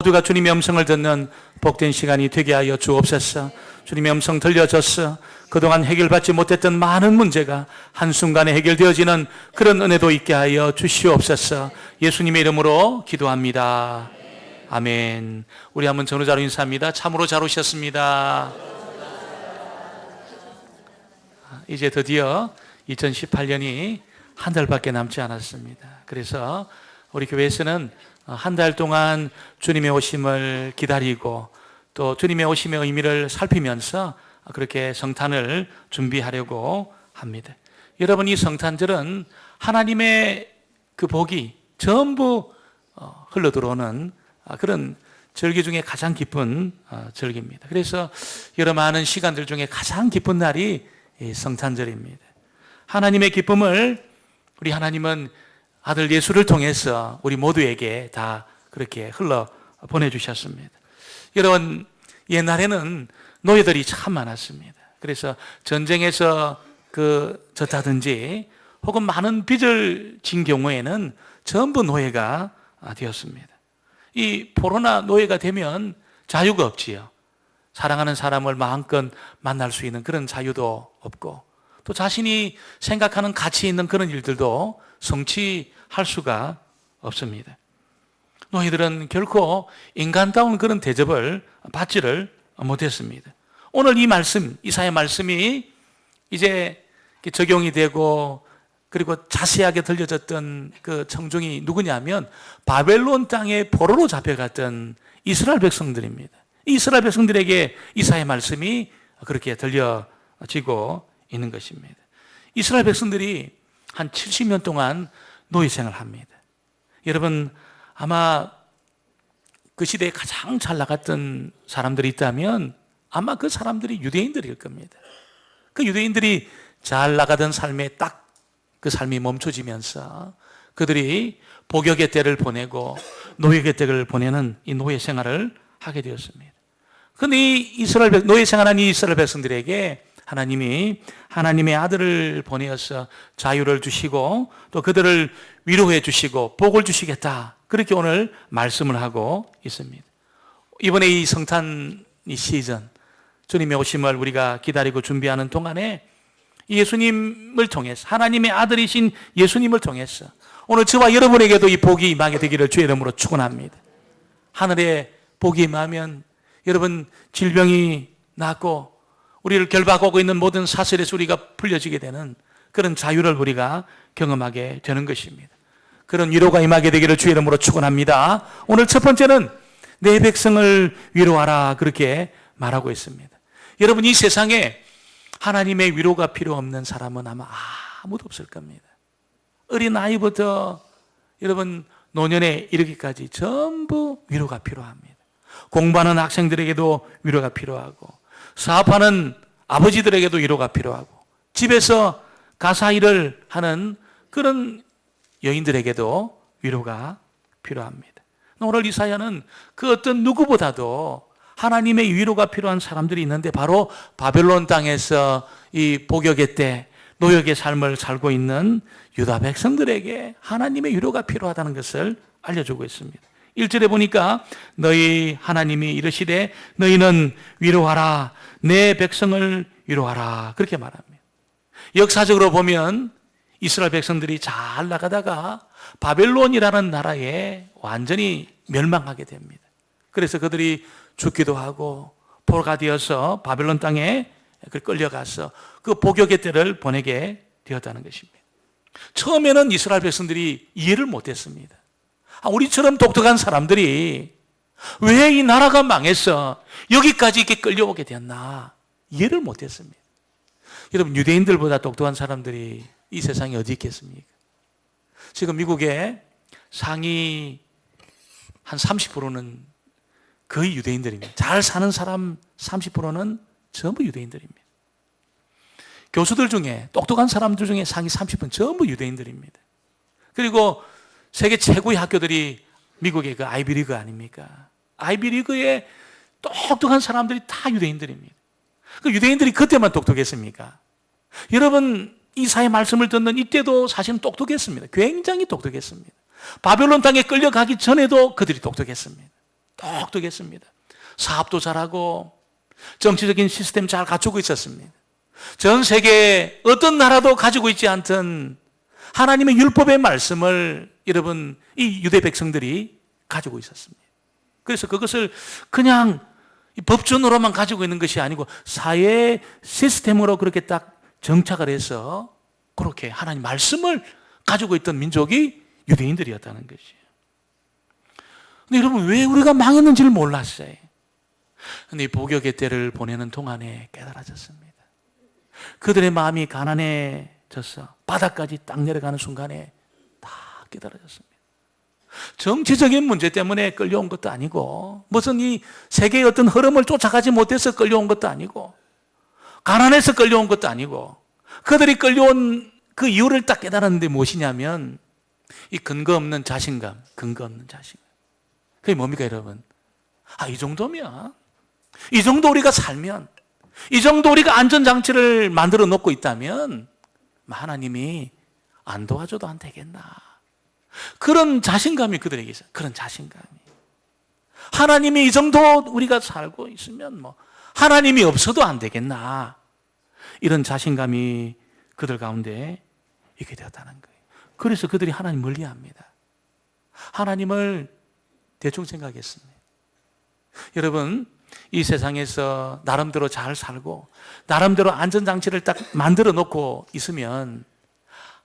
모두가 주님의 음성을 듣는 복된 시간이 되게 하여 주옵소서. 주님의 음성 들려줬어. 그동안 해결받지 못했던 많은 문제가 한순간에 해결되어지는 그런 은혜도 있게 하여 주시옵소서. 예수님의 이름으로 기도합니다. 아멘. 우리 한번 전후자로 인사합니다. 참으로 잘 오셨습니다. 이제 드디어 2018년이 한 달밖에 남지 않았습니다. 그래서 우리 교회에서는 한 달 동안 주님의 오심을 기다리고 또 주님의 오심의 의미를 살피면서 그렇게 성탄을 준비하려고 합니다. 여러분, 이 성탄절은 하나님의 그 복이 전부 흘러들어오는 그런 절기 중에 가장 기쁜 절기입니다. 그래서 여러 많은 시간들 중에 가장 기쁜 날이 성탄절입니다. 하나님의 기쁨을 우리 하나님은 아들 예수를 통해서 우리 모두에게 다 그렇게 흘러 보내주셨습니다. 여러분, 옛날에는 노예들이 참 많았습니다. 그래서 전쟁에서 졌다든지 혹은 많은 빚을 진 경우에는 전부 노예가 되었습니다. 이 포로나 노예가 되면 자유가 없지요. 사랑하는 사람을 마음껏 만날 수 있는 그런 자유도 없고 또 자신이 생각하는 가치 있는 그런 일들도 성취할 수가 없습니다. 노예들은 결코 인간다운 그런 대접을 받지를 못했습니다. 오늘 이 말씀, 이사야 말씀이 이제 적용이 되고 그리고 자세하게 들려졌던 그 청중이 누구냐면 바벨론 땅에 포로로 잡혀갔던 이스라엘 백성들입니다. 이스라엘 백성들에게 이사야 말씀이 그렇게 들려지고 있는 것입니다. 이스라엘 백성들이 한 70년 동안 노예 생활을 합니다. 여러분, 아마 그 시대에 가장 잘 나갔던 사람들이 있다면 아마 그 사람들이 유대인들일 겁니다. 그 유대인들이 잘 나가던 삶에 딱 그 삶이 멈춰지면서 그들이 복역의 때를 보내고 노예의 때를 보내는 이 노예 생활을 하게 되었습니다. 그런데 이 노예 생활한 이 이스라엘 백성들에게 하나님이 하나님의 아들을 보내어서 자유를 주시고 또 그들을 위로해 주시고 복을 주시겠다. 그렇게 오늘 말씀을 하고 있습니다. 이번에 이 성탄 이 시즌, 주님의 오심을 우리가 기다리고 준비하는 동안에 예수님을 통해서 하나님의 아들이신 예수님을 통해서 오늘 저와 여러분에게도 이 복이 임하게 되기를 주의 이름으로 축원합니다. 하늘에 복이 임하면 여러분 질병이 낫고 우리를 결박하고 있는 모든 사슬에서 우리가 풀려지게 되는 그런 자유를 우리가 경험하게 되는 것입니다. 그런 위로가 임하게 되기를 주의 이름으로 축원합니다. 오늘 첫 번째는 내 백성을 위로하라 그렇게 말하고 있습니다. 여러분, 이 세상에 하나님의 위로가 필요 없는 사람은 아마 아무도 없을 겁니다. 어린아이부터 여러분 노년에 이르기까지 전부 위로가 필요합니다. 공부하는 학생들에게도 위로가 필요하고 사업하는 아버지들에게도 위로가 필요하고 집에서 가사 일을 하는 그런 여인들에게도 위로가 필요합니다. 오늘 이사야는 그 어떤 누구보다도 하나님의 위로가 필요한 사람들이 있는데 바로 바벨론 땅에서 이 복역의 때 노역의 삶을 살고 있는 유다 백성들에게 하나님의 위로가 필요하다는 것을 알려주고 있습니다. 1절에 보니까 너희 하나님이 이르시되 너희는 위로하라 내 백성을 위로하라 그렇게 말합니다. 역사적으로 보면 이스라엘 백성들이 잘 나가다가 바벨론이라는 나라에 완전히 멸망하게 됩니다. 그래서 그들이 죽기도 하고 포로가 되어서 바벨론 땅에 끌려가서 그 복역의 때를 보내게 되었다는 것입니다. 처음에는 이스라엘 백성들이 이해를 못했습니다. 우리처럼 독특한 사람들이 왜 이 나라가 망해서 여기까지 이렇게 끌려오게 되었나 이해를 못했습니다. 여러분, 유대인들보다 똑똑한 사람들이 이 세상에 어디 있겠습니까? 지금 미국의 상위 한 30%는 거의 유대인들입니다. 잘 사는 사람 30%는 전부 유대인들입니다. 교수들 중에 똑똑한 사람들 중에 상위 30%는 전부 유대인들입니다. 그리고 세계 최고의 학교들이 미국의 그 아이비리그 아닙니까? 아이비리그의 똑똑한 사람들이 다 유대인들입니다. 그 유대인들이 그때만 똑똑했습니까? 여러분, 이사의 말씀을 듣는 이때도 사실은 똑똑했습니다. 굉장히 똑똑했습니다. 바벨론 땅에 끌려가기 전에도 그들이 똑똑했습니다. 똑똑했습니다. 사업도 잘하고 정치적인 시스템 잘 갖추고 있었습니다. 전 세계 어떤 나라도 가지고 있지 않던 하나님의 율법의 말씀을 여러분 이 유대 백성들이 가지고 있었습니다. 그래서 그것을 그냥 법전으로만 가지고 있는 것이 아니고 사회 시스템으로 그렇게 딱 정착을 해서 그렇게 하나님 말씀을 가지고 있던 민족이 유대인들이었다는 것이에요. 근데 여러분 왜 우리가 망했는지를 몰랐어요. 근데 이 복역의 때를 보내는 동안에 깨달아졌습니다. 그들의 마음이 가난해져서 바닥까지 딱 내려가는 순간에 다 깨달아졌습니다. 정치적인 문제 때문에 끌려온 것도 아니고 무슨 이 세계의 어떤 흐름을 쫓아가지 못해서 끌려온 것도 아니고 가난해서 끌려온 것도 아니고 그들이 끌려온 그 이유를 딱 깨달았는데 무엇이냐면 이 근거 없는 자신감, 근거 없는 자신감. 그게 뭡니까 여러분? 이 정도면, 이 정도 우리가 살면, 이 정도 우리가 안전장치를 만들어 놓고 있다면 하나님이 안 도와줘도 안 되겠나. 그런 자신감이 그들에게 있어요. 그런 자신감이. 하나님이 이 정도 우리가 살고 있으면 하나님이 없어도 안 되겠나. 이런 자신감이 그들 가운데 있게 되었다는 거예요. 그래서 그들이 하나님 멀리합니다. 하나님을 대충 생각했습니다. 여러분, 이 세상에서 나름대로 잘 살고 나름대로 안전장치를 딱 만들어 놓고 있으면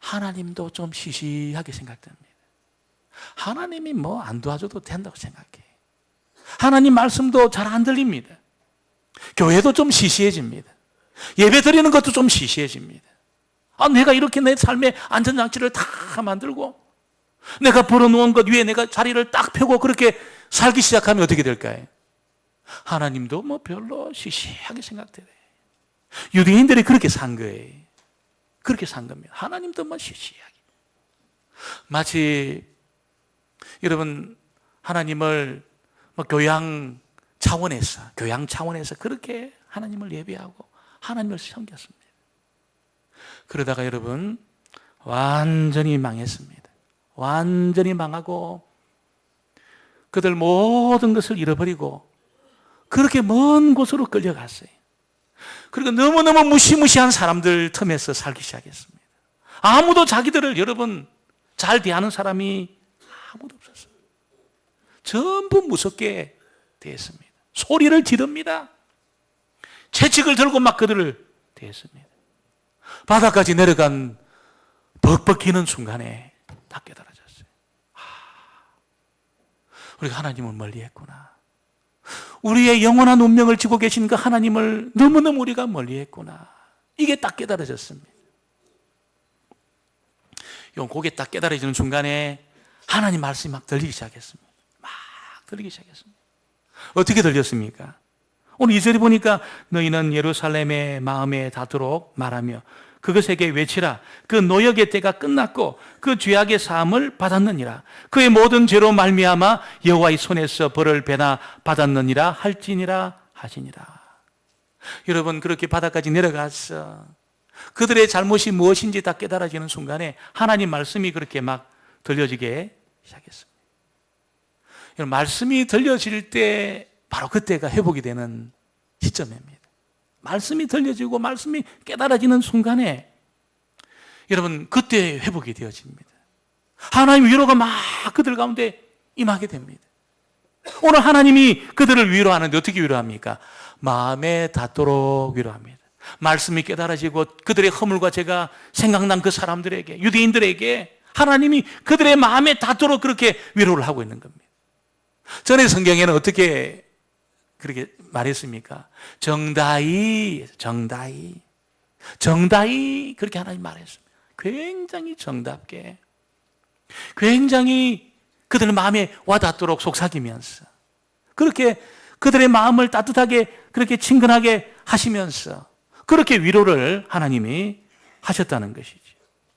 하나님도 좀 시시하게 생각됩니다. 하나님이 안 도와줘도 된다고 생각해. 하나님 말씀도 잘 안 들립니다. 교회도 좀 시시해집니다. 예배 드리는 것도 좀 시시해집니다. 내가 이렇게 내 삶의 안전장치를 다 만들고 내가 벌어놓은 것 위에 내가 자리를 딱 펴고 그렇게 살기 시작하면 어떻게 될까요? 하나님도 별로 시시하게 생각돼요. 유대인들이 그렇게 산 거예요. 그렇게 산 겁니다. 하나님도 시시하게. 마치 여러분 하나님을 교양 차원에서 그렇게 하나님을 예배하고 하나님을 섬겼습니다. 그러다가 여러분 완전히 망했습니다. 완전히 망하고 그들 모든 것을 잃어버리고 그렇게 먼 곳으로 끌려갔어요. 그리고 너무너무 무시무시한 사람들 틈에서 살기 시작했습니다. 아무도 자기들을 여러분 잘 대하는 사람이 아무도 없었어요. 전부 무섭게 대했습니다. 소리를 지릅니다. 채찍을 들고 막 그들을 대했습니다. 바닥까지 내려간 벅벅 기는 순간에 다 깨달아졌어요. 우리가 하나님을 멀리했구나. 우리의 영원한 운명을 지고 계신 그 하나님을 너무너무 우리가 멀리했구나. 이게 딱 깨달아졌습니다. 그게 딱 깨달아지는 순간에 하나님 말씀이 막 들리기 시작했습니다. 막 들리기 시작했습니다. 어떻게 들렸습니까? 오늘 2절에 보니까 너희는 예루살렘의 마음에 닿도록 말하며 그것에게 외치라. 그 노역의 때가 끝났고 그 죄악의 사함을 받았느니라. 그의 모든 죄로 말미암아 여호와의 손에서 벌을 배나 받았느니라 할지니라 하시니라. 여러분 그렇게 바닥까지 내려가서 그들의 잘못이 무엇인지 다 깨달아지는 순간에 하나님 말씀이 그렇게 막 들려지게 시작했습니다. 여러분 말씀이 들려질 때 바로 그때가 회복이 되는 시점입니다. 말씀이 들려지고 말씀이 깨달아지는 순간에 여러분 그때 회복이 되어집니다. 하나님 위로가 막 그들 가운데 임하게 됩니다. 오늘 하나님이 그들을 위로하는데 어떻게 위로합니까? 마음에 닿도록 위로합니다. 말씀이 깨달아지고 그들의 허물과 죄가 생각난 그 사람들에게, 유대인들에게 하나님이 그들의 마음에 닿도록 그렇게 위로를 하고 있는 겁니다. 전에 성경에는 어떻게 그렇게 말했습니까? 정다이 그렇게 하나님 말했습니다. 굉장히 정답게, 굉장히 그들 마음에 와닿도록 속삭이면서 그렇게 그들의 마음을 따뜻하게 그렇게 친근하게 하시면서 그렇게 위로를 하나님이 하셨다는 것이죠.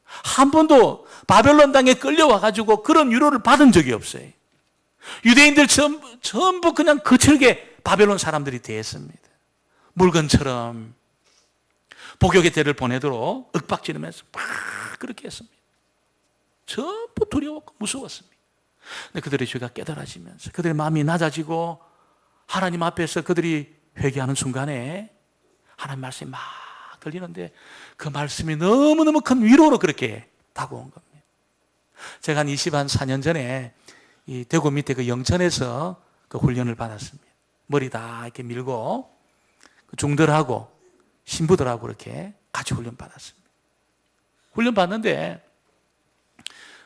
한 번도 바벨론 땅에 끌려와 가지고 그런 위로를 받은 적이 없어요. 유대인들 전부 그냥 거칠게 바벨론 사람들이 대했습니다. 물건처럼 복역의 때를 보내도록 윽박지르면서 막 그렇게 했습니다. 전부 두려웠고 무서웠습니다. 근데 그들의 죄가 깨달아지면서 그들의 마음이 낮아지고 하나님 앞에서 그들이 회개하는 순간에 하나님 말씀이 막 들리는데 그 말씀이 너무너무 큰 위로로 그렇게 다가온 겁니다. 제가 한 24년 전에 이 대구 밑에 그 영천에서 그 훈련을 받았습니다. 머리 다 이렇게 밀고 중들하고 신부들하고 이렇게 같이 훈련 받았습니다. 훈련 받는데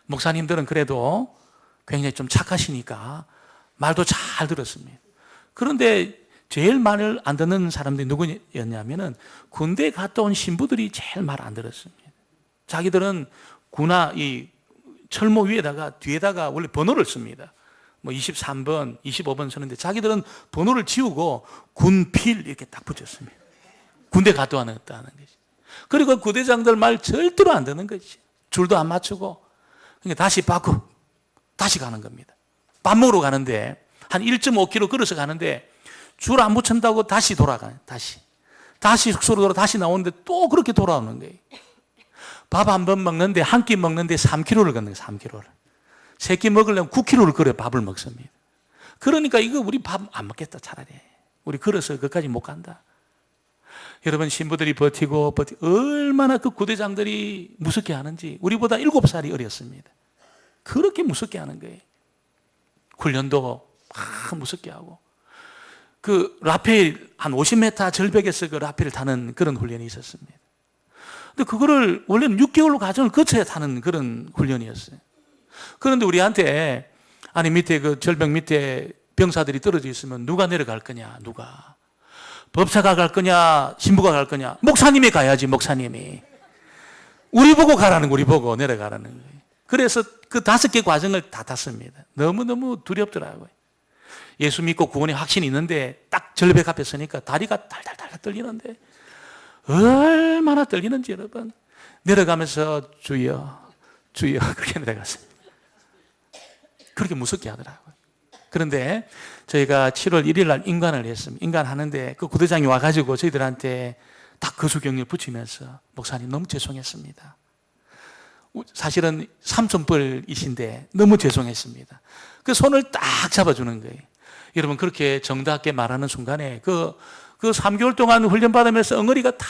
목사님들은 그래도 굉장히 좀 착하시니까 말도 잘 들었습니다. 그런데 제일 말을 안 듣는 사람들이 누구였냐면은 군대 갔다 온 신부들이 제일 말 안 들었습니다. 자기들은 군화 이 철모 위에다가 뒤에다가 원래 번호를 씁니다. 뭐 23번, 25번 쓰는데 자기들은 번호를 지우고 군필 이렇게 딱 붙였습니다. 군대 갔다 왔다는 거지. 그리고 부대장들 말 절대로 안 듣는 거지. 줄도 안 맞추고. 그러니까 다시 바꾸 다시 가는 겁니다. 밥 먹으러 가는데 한 1.5km 걸어서 가는데 줄 안 붙인다고 다시 돌아가요. 다시 숙소로 돌아 다시 나오는데 또 그렇게 돌아오는 거예요. 밥 한 번 먹는데 한 끼 먹는데 3km를 걷는 거예요. 3km를. 세 끼 먹으려면 9km를 걸어 밥을 먹습니다. 그러니까 이거 우리 밥 안 먹겠다 차라리. 우리 걸어서 거기까지 못 간다. 여러분 신부들이 버티고 얼마나 그 구대장들이 무섭게 하는지 우리보다 7살이 어렸습니다. 그렇게 무섭게 하는 거예요. 훈련도 막 무섭게 하고 그 라펠 한 50m 절벽에서 그 라펠을 타는 그런 훈련이 있었습니다. 근데 그거를 원래는 6개월로 과정을 거쳐야 타는 그런 훈련이었어요. 그런데 우리한테 아니 밑에 그 절벽 밑에 병사들이 떨어져 있으면 누가 내려갈 거냐? 누가? 법사가 갈 거냐? 신부가 갈 거냐? 목사님이 가야지. 목사님이 우리 보고 가라는 거, 우리 보고 내려가라는 거예요. 그래서 그 5개 과정을 다 탔습니다. 너무너무 두렵더라고요. 예수 믿고 구원의 확신이 있는데 딱 절벽 앞에 서니까 다리가 달달달 떨리는데 얼마나 떨리는지 여러분 내려가면서 주여 주여 그렇게 내려갔어요. 그렇게 무섭게 하더라고요. 그런데 저희가 7월 1일 날 인관을 했습니다. 인관하는데 그 구대장이 와가지고 저희들한테 딱 거수경례 붙이면서 목사님 너무 죄송했습니다. 사실은 삼촌뻘이신데 너무 죄송했습니다. 그 손을 딱 잡아주는 거예요. 여러분 그렇게 정답게 말하는 순간에 그 3개월 동안 훈련받으면서 엉어리가 다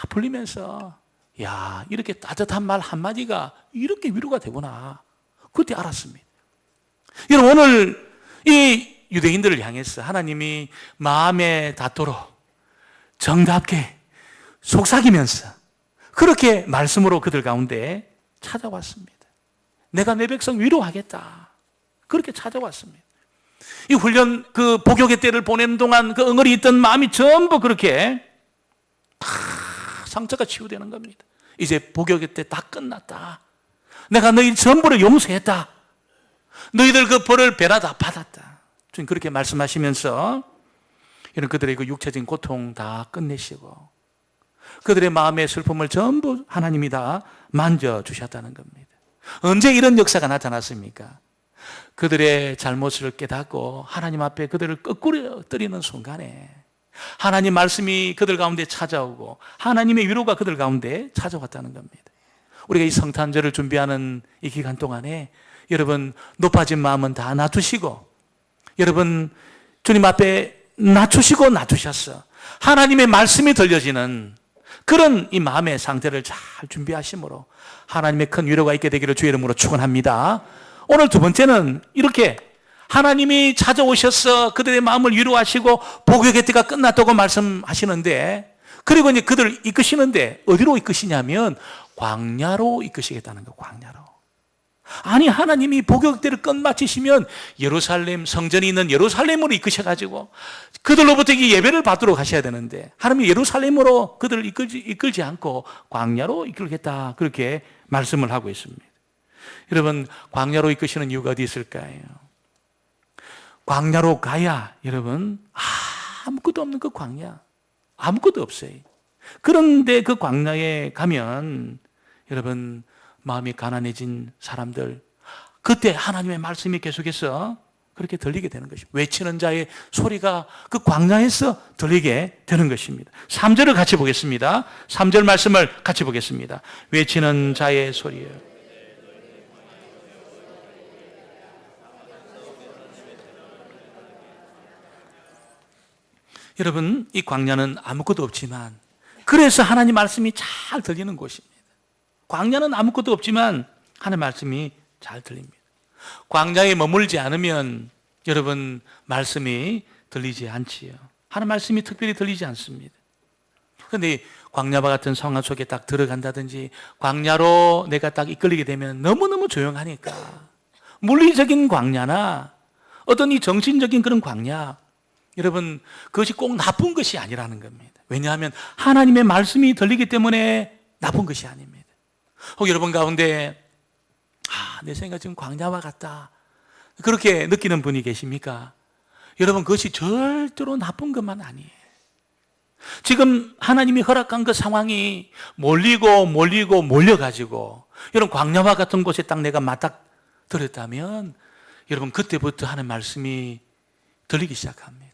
풀리면서 야 이렇게 따뜻한 말 한마디가 이렇게 위로가 되구나 그때 알았습니다. 여러분 오늘 이 유대인들을 향해서 하나님이 마음에 닿도록 정답게 속삭이면서 그렇게 말씀으로 그들 가운데 찾아왔습니다. 내가 내 백성 위로하겠다 그렇게 찾아왔습니다. 이 훈련 그 복역의 때를 보내는 동안 그 엉어리 있던 마음이 전부 그렇게 다 상처가 치유되는 겁니다. 이제 복역의 때 다 끝났다. 내가 너희 전부를 용서했다. 너희들 그 벌을 배나 다 받았다. 주님 그렇게 말씀하시면서 이런 그들의 그 육체적인 고통 다 끝내시고 그들의 마음의 슬픔을 전부 하나님이 다 만져주셨다는 겁니다. 언제 이런 역사가 나타났습니까? 그들의 잘못을 깨닫고 하나님 앞에 그들을 거꾸로 뜨리는 순간에 하나님 말씀이 그들 가운데 찾아오고 하나님의 위로가 그들 가운데 찾아왔다는 겁니다. 우리가 이 성탄절을 준비하는 이 기간 동안에 여러분 높아진 마음은 다 놔두시고 여러분 주님 앞에 낮추시고 낮추셨어. 하나님의 말씀이 들려지는 그런 이 마음의 상태를 잘 준비하심으로 하나님의 큰 위로가 있게 되기를 주의 이름으로 축원합니다. 오늘 두 번째는 이렇게 하나님이 찾아오셔서 그들의 마음을 위로하시고 복역의 때가 끝났다고 말씀하시는데 그리고 이제 그들을 이끄시는데 어디로 이끄시냐면 광야로 이끄시겠다는 거예요. 광야로. 아니 하나님이 복역 때를 끝마치시면 예루살렘 성전이 있는 예루살렘으로 이끄셔가지고 그들로부터 예배를 받도록 하셔야 되는데 하나님이 예루살렘으로 그들을 이끌지 않고 광야로 이끌겠다 그렇게 말씀을 하고 있습니다. 여러분 광야로 이끄시는 이유가 어디 있을까요? 광야로 가야 여러분 아무것도 없는 그 광야 아무것도 없어요. 그런데 그 광야에 가면 여러분 마음이 가난해진 사람들 그때 하나님의 말씀이 계속해서 그렇게 들리게 되는 것입니다. 외치는 자의 소리가 그 광야에서 들리게 되는 것입니다. 3절을 같이 보겠습니다. 3절 말씀을 같이 보겠습니다. 외치는 자의 소리요 여러분, 이 광야는 아무것도 없지만 그래서 하나님 말씀이 잘 들리는 곳입니다. 광야는 아무것도 없지만 하나님 말씀이 잘 들립니다. 광야에 머물지 않으면 여러분 말씀이 들리지 않지요. 하나님 말씀이 특별히 들리지 않습니다. 그런데 광야와 같은 상황 속에 딱 들어간다든지 광야로 내가 딱 이끌리게 되면 너무너무 조용하니까 물리적인 광야나 어떤 이 정신적인 그런 광야, 여러분 그것이 꼭 나쁜 것이 아니라는 겁니다. 왜냐하면 하나님의 말씀이 들리기 때문에 나쁜 것이 아닙니다. 혹 여러분 가운데 내 생각 지금 광야와 같다 그렇게 느끼는 분이 계십니까? 여러분 그것이 절대로 나쁜 것만 아니에요. 지금 하나님이 허락한 그 상황이 몰려가지고 여러분 광야와 같은 곳에 딱 내가 맞닥 들었다면 여러분 그때부터 하는 말씀이 들리기 시작합니다.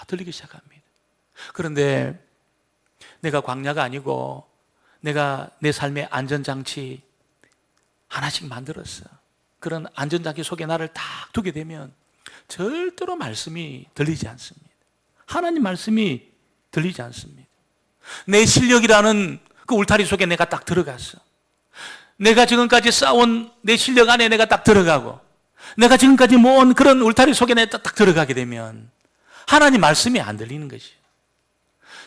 들리기 시작합니다. 그런데 내가 광야가 아니고 내가 내 삶의 안전장치 하나씩 만들었어. 그런 안전장치 속에 나를 딱 두게 되면 절대로 말씀이 들리지 않습니다. 하나님 말씀이 들리지 않습니다. 내 실력이라는 그 울타리 속에 내가 딱 들어갔어. 내가 지금까지 쌓아온 내 실력 안에 내가 딱 들어가고 내가 지금까지 모은 그런 울타리 속에 내가 딱 들어가게 되면 하나님 말씀이 안 들리는 것이에요.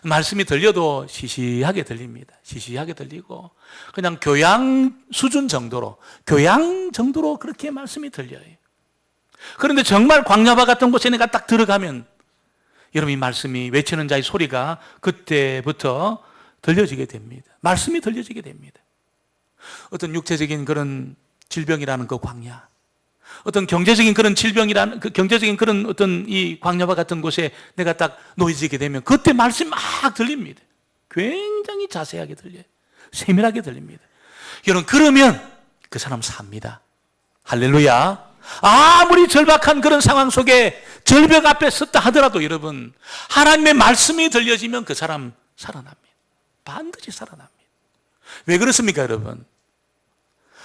말씀이 들려도 시시하게 들립니다. 시시하게 들리고 그냥 교양 수준 정도로 그렇게 말씀이 들려요. 그런데 정말 광야와 같은 곳에 내가 딱 들어가면 여러분 이 말씀이 외치는 자의 소리가 그때부터 들려지게 됩니다. 말씀이 들려지게 됩니다. 어떤 육체적인 그런 질병이라는 그 광야, 어떤 경제적인 그런 질병이라는 그 경제적인 그런 어떤 이 광야와 같은 곳에 내가 딱 놓여지게 되면 그때 말씀이 막 들립니다. 굉장히 자세하게 들려요. 세밀하게 들립니다. 여러분 그러면 그 사람 삽니다. 할렐루야. 아무리 절박한 그런 상황 속에 절벽 앞에 섰다 하더라도 여러분 하나님의 말씀이 들려지면 그 사람 살아납니다. 반드시 살아납니다. 왜 그렇습니까 여러분?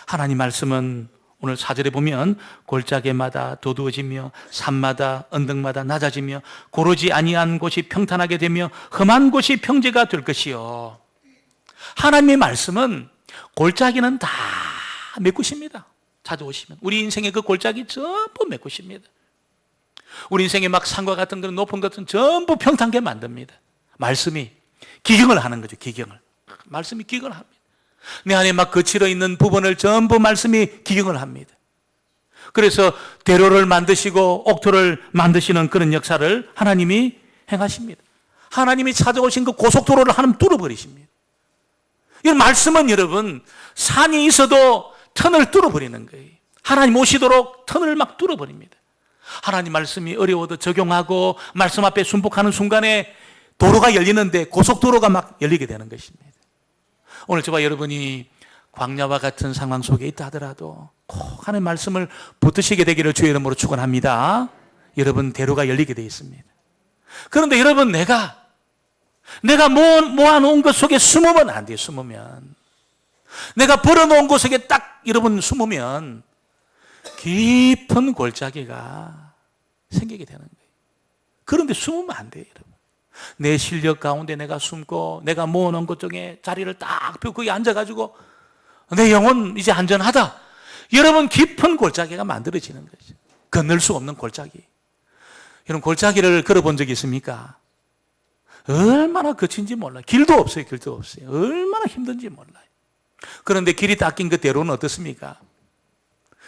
하나님 말씀은 오늘 4절에 보면 골짜기마다 도두어지며 산마다 언덕마다 낮아지며 고르지 아니한 곳이 평탄하게 되며 험한 곳이 평지가 될 것이요. 하나님의 말씀은 골짜기는 다 메꾸십니다. 찾아오시면 우리 인생의 그 골짜기 전부 메꾸십니다. 우리 인생의 막 산과 같은 그런 높은 것은 전부 평탄하게 만듭니다. 말씀이 기경을 하는 거죠. 기경을. 말씀이 기경을 합니다. 내 안에 막 거칠어 있는 부분을 전부 말씀이 기경을 합니다. 그래서 대로를 만드시고 옥토를 만드시는 그런 역사를 하나님이 행하십니다. 하나님이 찾아오신 그 고속도로를 하나님 뚫어버리십니다. 이 말씀은 여러분 산이 있어도 턴을 뚫어버리는 거예요. 하나님 오시도록 턴을 막 뚫어버립니다. 하나님 말씀이 어려워도 적용하고 말씀 앞에 순복하는 순간에 도로가 열리는데 고속도로가 막 열리게 되는 것입니다. 오늘 저와 여러분이 광야와 같은 상황 속에 있다 하더라도 꼭 하나님 말씀을 붙드시게 되기를 주의 이름으로 축원합니다. 여러분 대로가 열리게 되어 있습니다. 그런데 여러분 내가 모아놓은 것 속에 숨으면 안 돼요. 숨으면 내가 벌어놓은 곳 속에 딱 여러분 숨으면 깊은 골짜기가 생기게 되는 거예요. 그런데 숨으면 안 돼요. 여러분 내 실력 가운데 내가 숨고 내가 모아놓은 것 중에 자리를 딱 펴고 거기 앉아가지고 내 영혼 이제 안전하다. 여러분 깊은 골짜기가 만들어지는 거죠. 건널 수 없는 골짜기. 여러분 골짜기를 걸어본 적이 있습니까? 얼마나 거친지 몰라요. 길도 없어요. 길도 없어요. 얼마나 힘든지 몰라요. 그런데 길이 닦인 그 대로는 어떻습니까?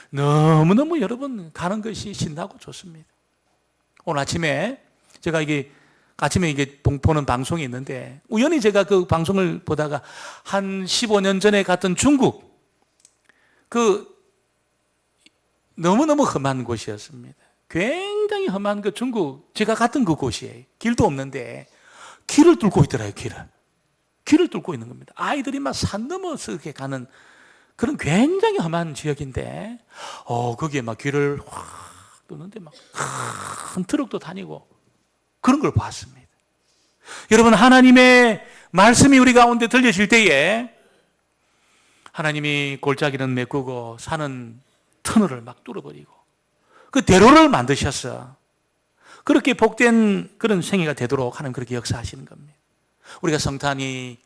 너무너무 여러분 가는 것이 신나고 좋습니다. 오늘 아침에 제가 아침에 보는 방송이 있는데 우연히 제가 그 방송을 보다가 한 15년 전에 갔던 중국 너무너무 험한 곳이었습니다. 굉장히 험한 그 중국 제가 갔던 그 곳이에요. 길도 없는데 길을 뚫고 있더라고요. 길을 뚫고 있는 겁니다. 아이들이 막 산 넘어서 이렇게 가는 그런 굉장히 험한 지역인데 거기에 막 길을 확 뚫는데 막 큰 트럭도 다니고 그런 걸 봤습니다. 여러분 하나님의 말씀이 우리 가운데 들려질 때에 하나님이 골짜기는 메꾸고 산은 터널을 막 뚫어버리고 그 대로를 만드셨어. 그렇게 복된 그런 생애가 되도록 하는 그렇게 역사하시는 겁니다. 우리가 성탄이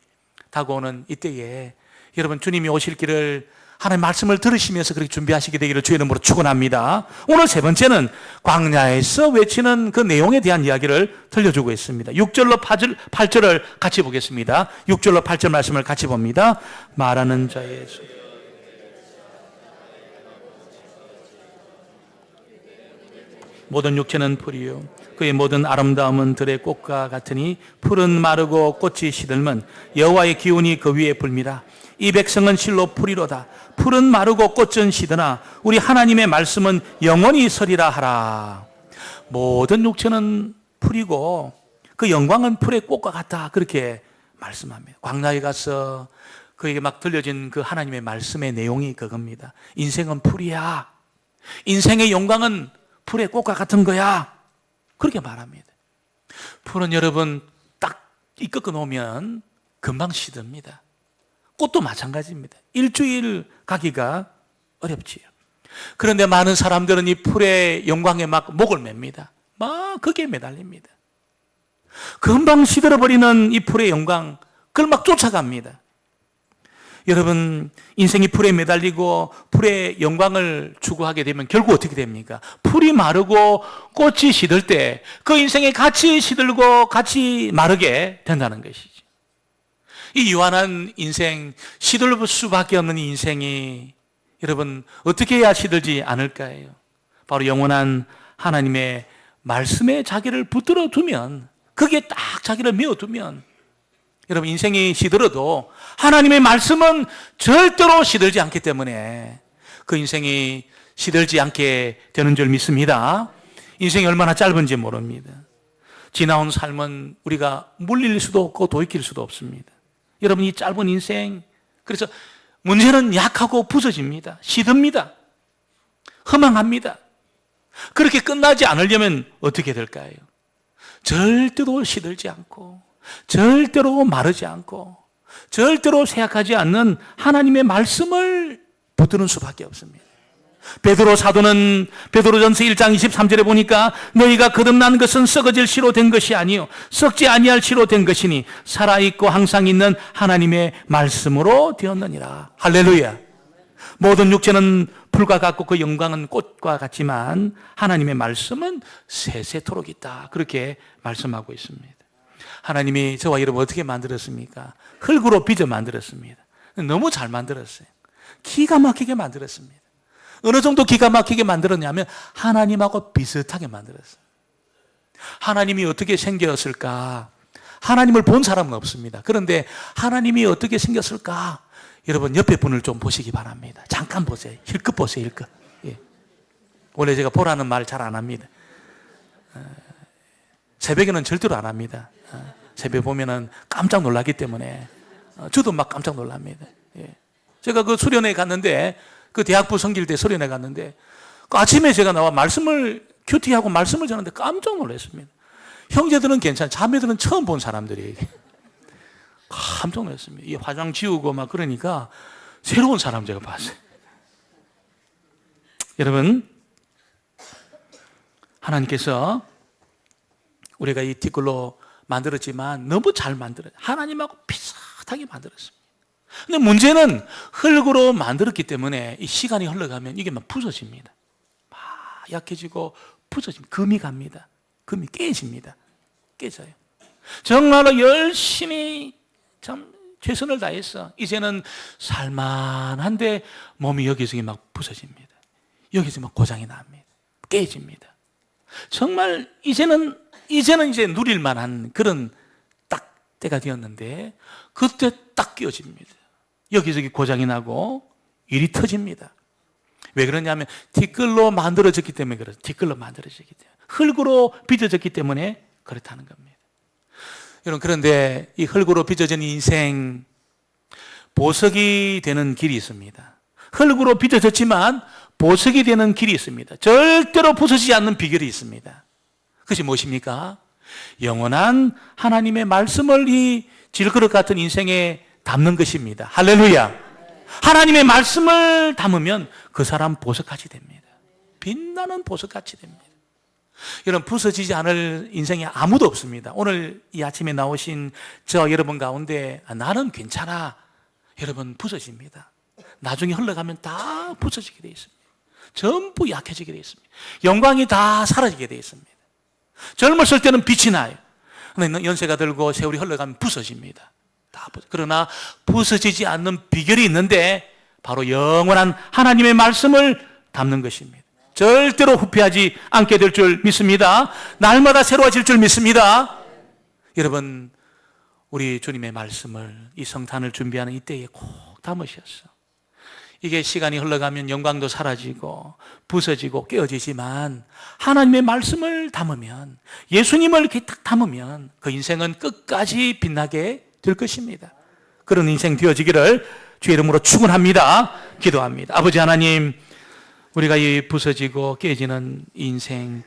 다가오는 이때에 여러분 주님이 오실 길을 하나님의 말씀을 들으시면서 그렇게 준비하시게 되기를 주의 이름으로 축원합니다. 오늘 세 번째는 광야에서 외치는 그 내용에 대한 이야기를 들려주고 있습니다. 6절로 8절을 같이 보겠습니다. 6절로 8절 말씀을 같이 봅니다. 말하는 자의 소 모든 육체는 풀이요 그의 모든 아름다움은 들의 꽃과 같으니 풀은 마르고 꽃이 시들면 여호와의 기운이 그 위에 불미라. 이 백성은 실로 풀이로다. 풀은 마르고 꽃은 시드나 우리 하나님의 말씀은 영원히 서리라 하라. 모든 육체는 풀이고 그 영광은 풀의 꽃과 같다. 그렇게 말씀합니다. 광야에 가서 그에게 막 들려진 그 하나님의 말씀의 내용이 그겁니다. 인생은 풀이야. 인생의 영광은 풀의 꽃과 같은 거야. 그렇게 말합니다. 풀은 여러분 딱 이끌어 놓으면 금방 시듭니다. 꽃도 마찬가지입니다. 일주일 가기가 어렵지요. 그런데 많은 사람들은 이 풀의 영광에 막 목을 맵니다. 막 거기에 매달립니다. 금방 시들어버리는 이 풀의 영광, 그걸 막 쫓아갑니다. 여러분 인생이 풀에 매달리고 풀의 영광을 추구하게 되면 결국 어떻게 됩니까? 풀이 마르고 꽃이 시들 때 그 인생이 같이 시들고 같이 마르게 된다는 것이죠. 이 유한한 인생, 시들 수밖에 없는 이 인생이 여러분 어떻게 해야 시들지 않을까요? 바로 영원한 하나님의 말씀에 자기를 붙들어 두면, 거기에 딱 자기를 메어두면 여러분 인생이 시들어도 하나님의 말씀은 절대로 시들지 않기 때문에 그 인생이 시들지 않게 되는 줄 믿습니다. 인생이 얼마나 짧은지 모릅니다. 지나온 삶은 우리가 물릴 수도 없고 돌이킬 수도 없습니다. 여러분 이 짧은 인생, 그래서 문제는 약하고 부서집니다. 시듭니다. 허망합니다. 그렇게 끝나지 않으려면 어떻게 될까요? 절대로 시들지 않고 절대로 마르지 않고 절대로 쇠약하지 않는 하나님의 말씀을 붙드는 수밖에 없습니다. 베드로 사도는 베드로전서 1장 23절에 보니까 너희가 거듭난 것은 썩어질 씨로 된 것이 아니요 썩지 아니할 씨로 된 것이니 살아있고 항상 있는 하나님의 말씀으로 되었느니라. 할렐루야. 모든 육체는 풀과 같고 그 영광은 꽃과 같지만 하나님의 말씀은 세세토록 있다. 그렇게 말씀하고 있습니다. 하나님이 저와 여러분 어떻게 만들었습니까? 흙으로 빚어 만들었습니다. 너무 잘 만들었어요. 기가 막히게 만들었습니다. 어느 정도 기가 막히게 만들었냐면 하나님하고 비슷하게 만들었어요. 하나님이 어떻게 생겼을까? 하나님을 본 사람은 없습니다. 그런데 하나님이 어떻게 생겼을까? 여러분 옆에 분을 좀 보시기 바랍니다. 잠깐 보세요. 힐끗 보세요. 힐끗. 예. 원래 제가 보라는 말 잘 안 합니다. 새벽에는 절대로 안 합니다. 새벽에 보면은 깜짝 놀라기 때문에 저도 막 깜짝 놀랍니다. 예. 제가 그 수련회 갔는데 그 대학부 성길 때 수련회 갔는데 그 아침에 제가 나와 말씀을 큐티하고 말씀을 전하는데 깜짝 놀랐습니다. 형제들은 괜찮아, 자매들은 처음 본 사람들이에요. 깜짝 놀랐습니다. 이 화장 지우고 막 그러니까 새로운 사람 제가 봤어요. 여러분 하나님께서 우리가 이 티끌로 만들었지만 너무 잘 만들어요. 하나님하고 비슷하게 만들었습니다. 근데 문제는 흙으로 만들었기 때문에 이 시간이 흘러가면 이게 막 부서집니다. 막 약해지고 부서집니다. 금이 갑니다. 금이 깨집니다. 깨져요. 정말로 열심히 참 최선을 다해서 이제는 살만한데 몸이 여기저기 막 부서집니다. 여기서 막 고장이 납니다. 깨집니다. 정말 이제는 이제 누릴 만한 그런 딱 때가 되었는데 그때 딱 끼어집니다. 여기저기 고장이 나고 일이 터집니다. 왜 그러냐면 티끌로 만들어졌기 때문에 그렇습니다. 티끌로 만들어졌기 때문에 흙으로 빚어졌기 때문에 그렇다는 겁니다. 여러분 그런데 이 흙으로 빚어진 인생 보석이 되는 길이 있습니다. 흙으로 빚어졌지만 보석이 되는 길이 있습니다. 절대로 부서지지 않는 비결이 있습니다. 그것이 무엇입니까? 영원한 하나님의 말씀을 이 질그릇 같은 인생에 담는 것입니다. 할렐루야. 하나님의 말씀을 담으면 그 사람 보석같이 됩니다. 빛나는 보석같이 됩니다. 여러분, 부서지지 않을 인생에 아무도 없습니다. 오늘 이 아침에 나오신 저 여러분 가운데 나는 괜찮아, 여러분 부서집니다. 나중에 흘러가면 다 부서지게 되어 있습니다. 전부 약해지게 되어 있습니다. 영광이 다 사라지게 되어 있습니다. 젊었을 때는 빛이 나요. 근데 연세가 들고 세월이 흘러가면 부서집니다. 다 그러나 부서지지 않는 비결이 있는데 바로 영원한 하나님의 말씀을 담는 것입니다. 절대로 후회하지 않게 될 줄 믿습니다. 날마다 새로워질 줄 믿습니다. 여러분, 우리 주님의 말씀을 이 성탄을 준비하는 이때에 꼭 담으셨어. 이게 시간이 흘러가면 영광도 사라지고 부서지고 깨어지지만 하나님의 말씀을 담으면, 예수님을 이렇게 딱 담으면 그 인생은 끝까지 빛나게 될 것입니다. 그런 인생 되어지기를 주의 이름으로 축원합니다. 기도합니다. 아버지 하나님, 우리가 이 부서지고 깨지는 인생,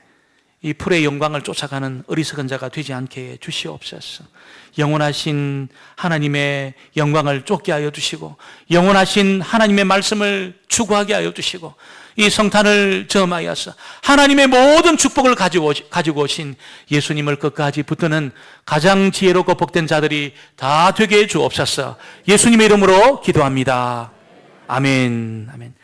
이 풀의 영광을 쫓아가는 어리석은 자가 되지 않게 주시옵소서. 영원하신 하나님의 영광을 쫓게 하여 주시고, 영원하신 하나님의 말씀을 추구하게 하여 주시고, 이 성탄을 점하여서 하나님의 모든 축복을 가지고 오신 예수님을 끝까지 붙드는 가장 지혜롭고 복된 자들이 다 되게 해 주옵소서. 예수님의 이름으로 기도합니다. 아멘. 아멘.